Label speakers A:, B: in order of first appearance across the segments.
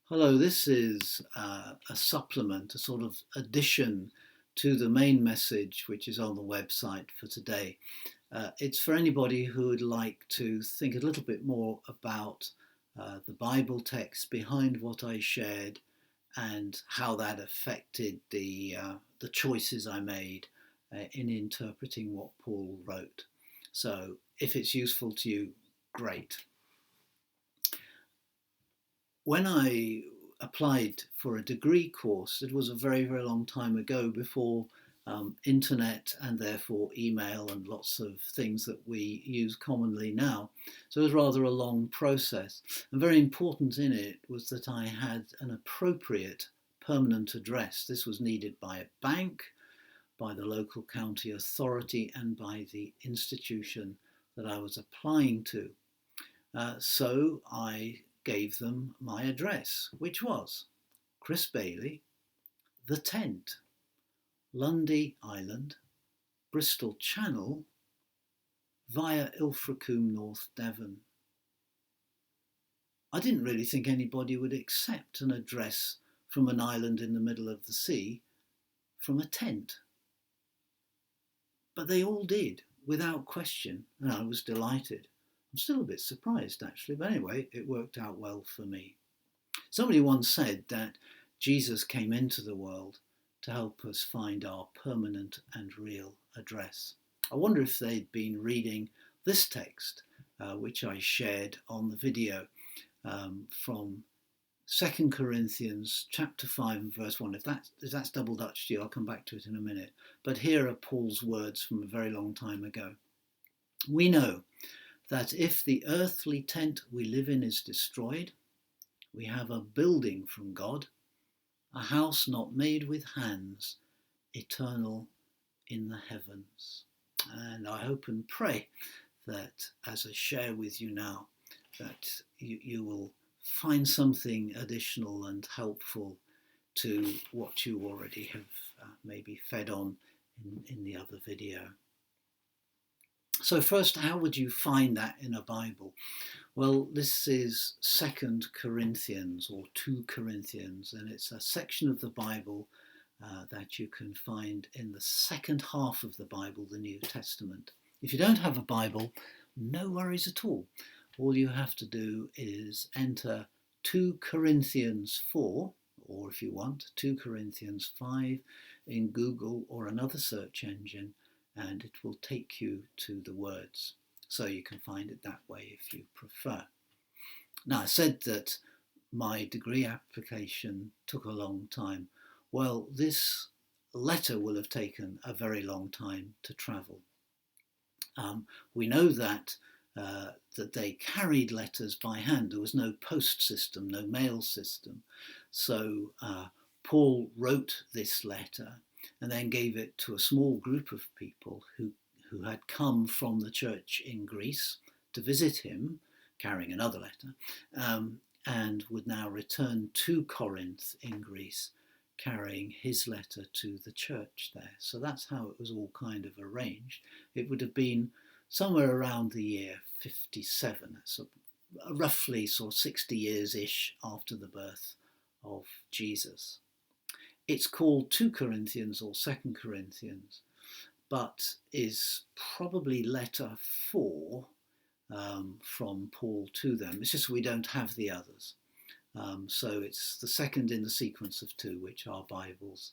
A: Hello, this is a supplement, a sort of addition to the main message which is on the website for today. It's for anybody who would like to think a little bit more about the Bible text behind what I shared and how that affected the choices I made in interpreting what Paul wrote. So if it's useful to you, great. When I applied for a degree course, it was a very, very long time ago before internet and therefore email and lots of things that we use commonly now. So it was rather a long process. And very important in it was that I had an appropriate permanent address. This was needed by a bank, by the local county authority, and by the institution that I was applying to. So I gave them my address, which was Chris Bailey, The Tent, Lundy Island, Bristol Channel, via Ilfracombe, North Devon. I didn't really think anybody would accept an address from an island in the middle of the sea from a tent. But they all did, without question, and I was delighted. I'm still a bit surprised, actually, but anyway, it worked out well for me. Somebody once said that Jesus came into the world to help us find our permanent and real address. I wonder if they'd been reading this text, which I shared on the video from 2 Corinthians chapter 5 and verse 1. If that's double Dutch to you, I'll come back to it in a minute. But here are Paul's words from a very long time ago. We know that if the earthly tent we live in is destroyed, we have a building from God, a house not made with hands, eternal in the heavens. And I hope and pray that as I share with you now, that you will find something additional and helpful to what you already have maybe fed on in the other video. So first, how would you find that in a Bible? Well, this is 2 Corinthians or 2 Corinthians, and it's a section of the Bible that you can find in the second half of the Bible, the New Testament. If you don't have a Bible, no worries at all. All you have to do is enter 2 Corinthians 4, or if you want, 2 Corinthians 5 in Google or another search engine, and it will take you to the words. So you can find it that way if you prefer. Now, I said that my degree application took a long time. Well, this letter will have taken a very long time to travel. We know that they carried letters by hand. There was no post system, no mail system. So Paul wrote this letter and then gave it to a small group of people who had come from the church in Greece to visit him, carrying another letter, and would now return to Corinth in Greece, carrying his letter to the church there. So that's how it was all kind of arranged. It would have been somewhere around the year 57, so roughly sort of 60 years-ish after the birth of Jesus. It's called 2 Corinthians or 2 Corinthians, but is probably letter 4 from Paul to them. It's just we don't have the others. So it's the second in the sequence of 2, which our Bibles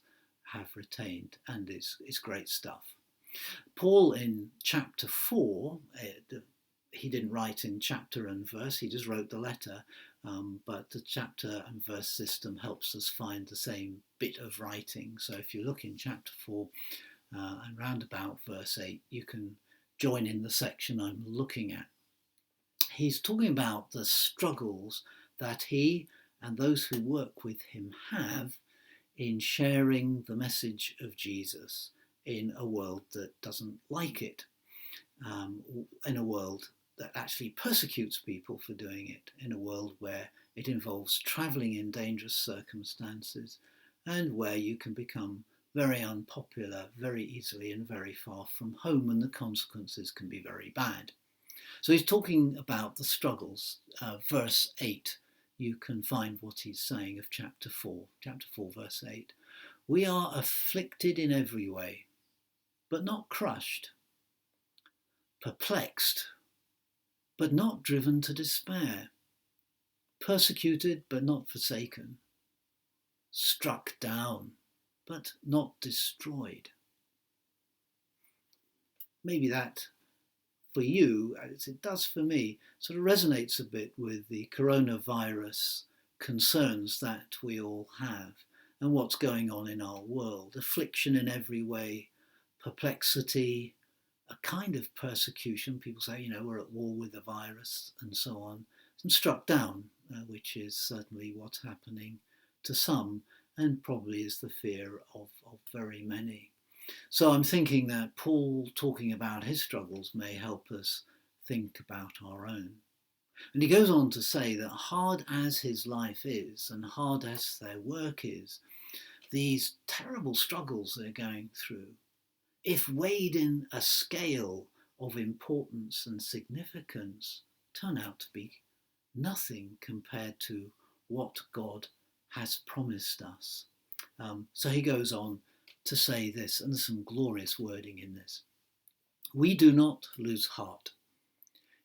A: have retained, and it's great stuff. Paul in chapter 4, he didn't write in chapter and verse, he just wrote the letter, but the chapter and verse system helps us find the same bit of writing. So if you look in chapter 4 and round about verse 8, you can join in the section I'm looking at. He's talking about the struggles that he and those who work with him have in sharing the message of Jesus in a world that doesn't like it, in a world that actually persecutes people for doing it, in a world where it involves travelling in dangerous circumstances and where you can become very unpopular very easily and very far from home, and the consequences can be very bad. So he's talking about the struggles. Verse 8 you can find what he's saying of chapter 4, verse 8. We are afflicted in every way, but not crushed, perplexed, but not driven to despair, persecuted, but not forsaken, struck down, but not destroyed. Maybe that, for you, as it does for me, sort of resonates a bit with the coronavirus concerns that we all have and what's going on in our world. Affliction in every way, perplexity, a kind of persecution. People say, we're at war with the virus and so on. And struck down, which is certainly what's happening to some and probably is the fear of very many. So I'm thinking that Paul talking about his struggles may help us think about our own. And he goes on to say that hard as his life is and hard as their work is, these terrible struggles they're going through, if weighed in a scale of importance and significance, turn out to be nothing compared to what God has promised us. So he goes on to say this, and there's some glorious wording in this. We do not lose heart.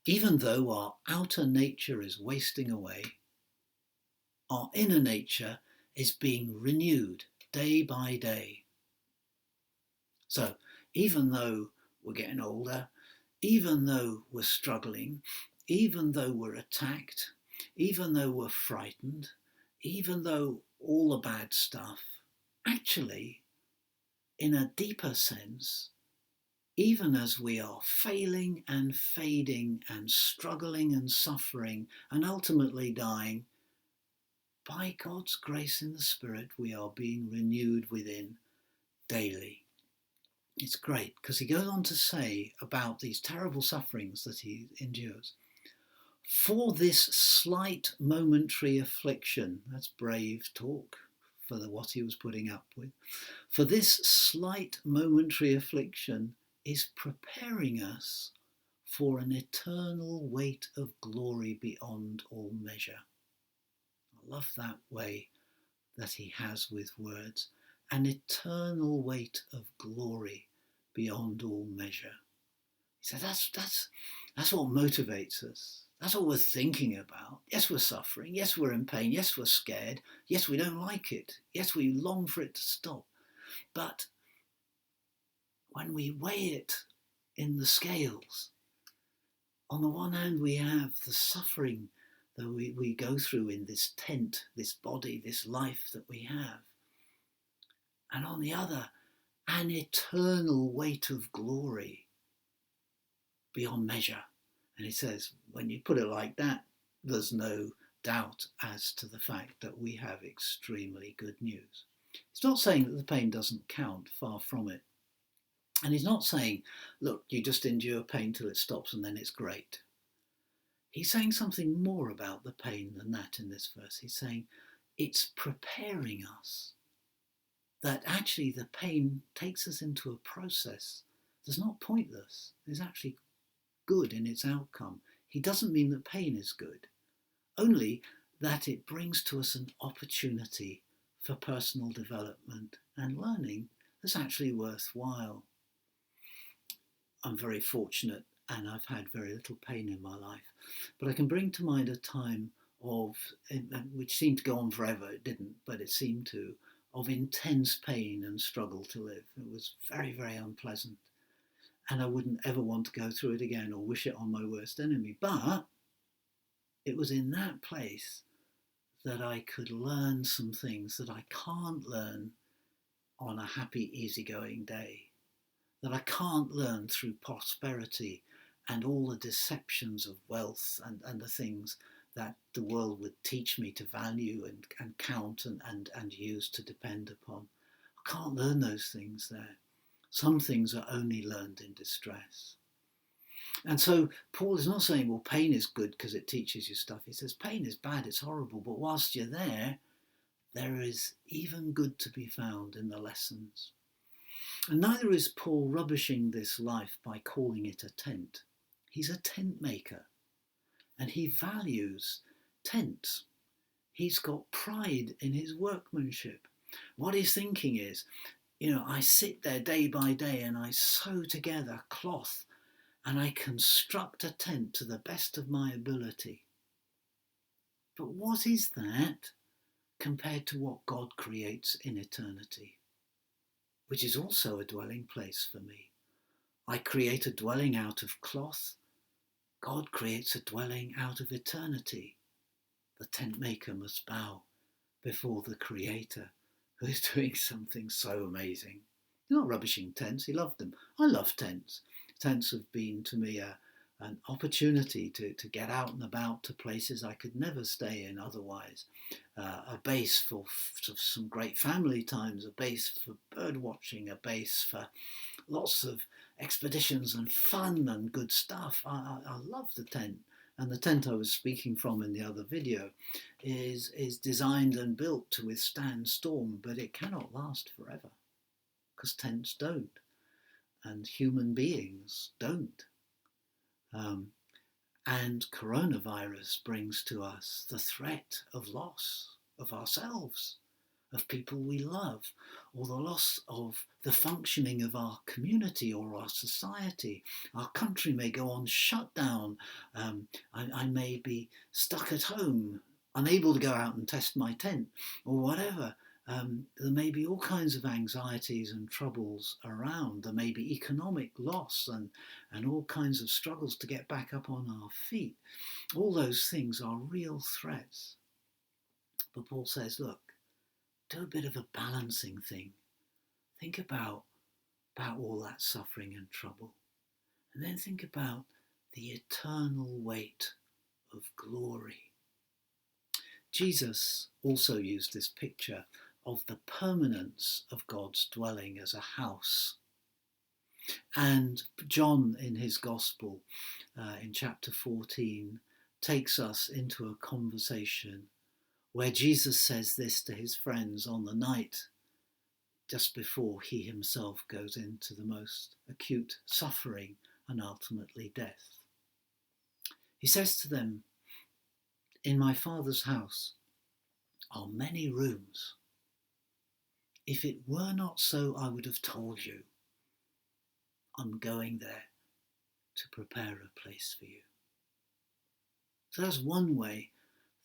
A: Even though our outer nature is wasting away, our inner nature is being renewed day by day. So even though we're getting older, even though we're struggling, even though we're attacked, even though we're frightened, even though all the bad stuff, actually, in a deeper sense, even as we are failing and fading and struggling and suffering and ultimately dying, by God's grace in the Spirit, we are being renewed within daily. It's great because he goes on to say about these terrible sufferings that he endures. For this slight momentary affliction, that's brave talk for what he was putting up with. For this slight momentary affliction is preparing us for an eternal weight of glory beyond all measure. I love that way that he has with words. An eternal weight of glory beyond all measure. He said that's what motivates us. That's what we're thinking about. Yes, we're suffering. Yes, we're in pain. Yes, we're scared. Yes, we don't like it. Yes, we long for it to stop. But when we weigh it in the scales, on the one hand, we have the suffering that we go through in this tent, this body, this life that we have. And on the other, an eternal weight of glory beyond measure. And he says, when you put it like that, there's no doubt as to the fact that we have extremely good news. He's not saying that the pain doesn't count, far from it. And he's not saying, look, you just endure pain till it stops and then it's great. He's saying something more about the pain than that in this verse. He's saying it's preparing us, that actually the pain takes us into a process that's not pointless. It's actually good in its outcome. He doesn't mean that pain is good, only that it brings to us an opportunity for personal development and learning that's actually worthwhile. I'm very fortunate and I've had very little pain in my life, but I can bring to mind a time which seemed to go on forever. It didn't, but it seemed to, of intense pain and struggle to live. It was very, very unpleasant. And I wouldn't ever want to go through it again or wish it on my worst enemy. But it was in that place that I could learn some things that I can't learn on a happy, easygoing day, that I can't learn through prosperity and all the deceptions of wealth and the things that the world would teach me to value and count and use to depend upon. I can't learn those things there. Some things are only learned in distress. And so Paul is not saying, well, pain is good because it teaches you stuff. He says pain is bad, it's horrible, but whilst you're there is even good to be found in the lessons. And neither is Paul rubbishing this life by calling it a tent. He's a tent maker, and he values tents. He's got pride in his workmanship. What he's thinking is, I sit there day by day and I sew together cloth and I construct a tent to the best of my ability. But what is that compared to what God creates in eternity, which is also a dwelling place for me? I create a dwelling out of cloth. God creates a dwelling out of eternity. The tent maker must bow before the Creator, who is doing something so amazing. He's not rubbishing tents, he loved them. I love tents. Tents have been to me an opportunity to get out and about to places I could never stay in otherwise. A base for some great family times, a base for bird watching, a base for lots of expeditions and fun and good stuff. I love the tent. And the tent I was speaking from in the other video is designed and built to withstand storm, but it cannot last forever because tents don't and human beings don't. And coronavirus brings to us the threat of loss of ourselves, of people we love, or the loss of the functioning of our community or our society. Our country may go on shut down. I may be stuck at home, unable to go out and test my tent, or whatever. There may be all kinds of anxieties and troubles around. There may be economic loss and all kinds of struggles to get back up on our feet. All those things are real threats. But Paul says, look, do a bit of a balancing thing. Think about all that suffering and trouble. And then think about the eternal weight of glory. Jesus also used this picture of the permanence of God's dwelling as a house. And John in his Gospel, in chapter 14, takes us into a conversation where Jesus says this to his friends on the night just before he himself goes into the most acute suffering and ultimately death. He says to them, "In my Father's house are many rooms. If it were not so, I would have told you. I'm going there to prepare a place for you." So that's one way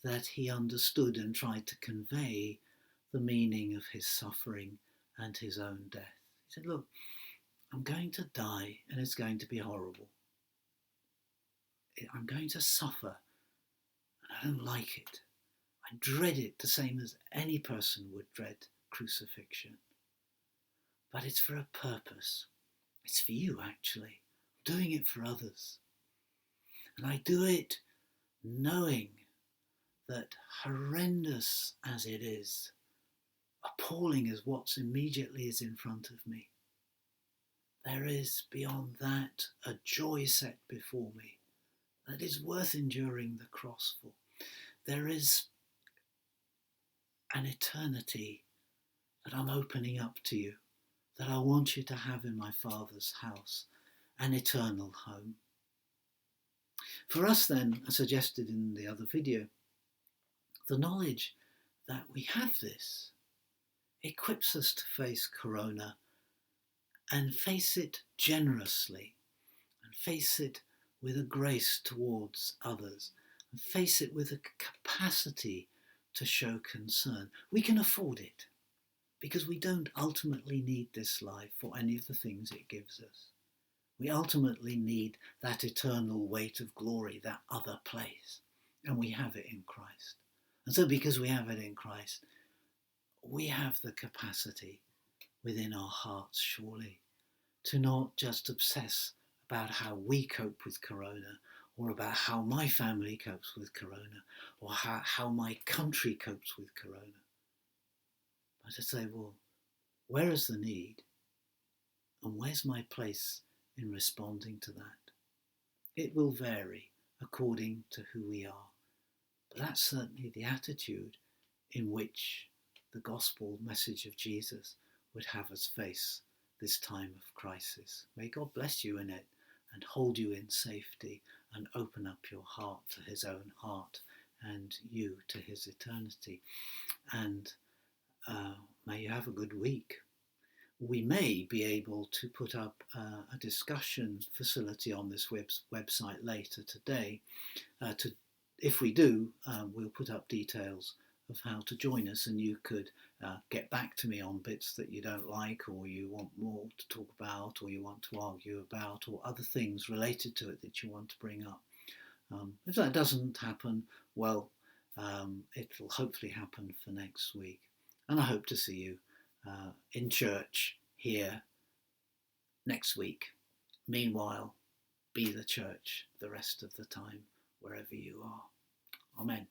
A: that he understood and tried to convey the meaning of his suffering and his own death. He said, look, I'm going to die and it's going to be horrible. I'm going to suffer and I don't like it. I dread it the same as any person would dread crucifixion. But it's for a purpose. It's for you, actually. I'm doing it for others. And I do it knowing that horrendous as it is, appalling as what's immediately is in front of me, there is beyond that a joy set before me that is worth enduring the cross for. There is an eternity that I'm opening up to you, that I want you to have in my Father's house, an eternal home. For us then, as suggested in the other video, the knowledge that we have this equips us to face Corona and face it generously and face it with a grace towards others and face it with a capacity to show concern. We can afford it because we don't ultimately need this life for any of the things it gives us. We ultimately need that eternal weight of glory, that other place, and we have it in Christ. And so because we have it in Christ, we have the capacity within our hearts, surely, to not just obsess about how we cope with Corona or about how my family copes with Corona or how my country copes with Corona, but to say, well, where is the need and where's my place in responding to that? It will vary according to who we are, but that's certainly the attitude in which the gospel message of Jesus would have us face this time of crisis. May God bless you in it and hold you in safety and open up your heart to his own heart and you to his eternity. And may you have a good week. We may be able to put up a discussion facility on this website later today. If we do, we'll put up details of how to join us, and you could get back to me on bits that you don't like, or you want more to talk about, or you want to argue about, or other things related to it that you want to bring up. If that doesn't happen, well, it'll hopefully happen for next week. And I hope to see you in church here next week. Meanwhile, be the church the rest of the time, wherever you are. Amen.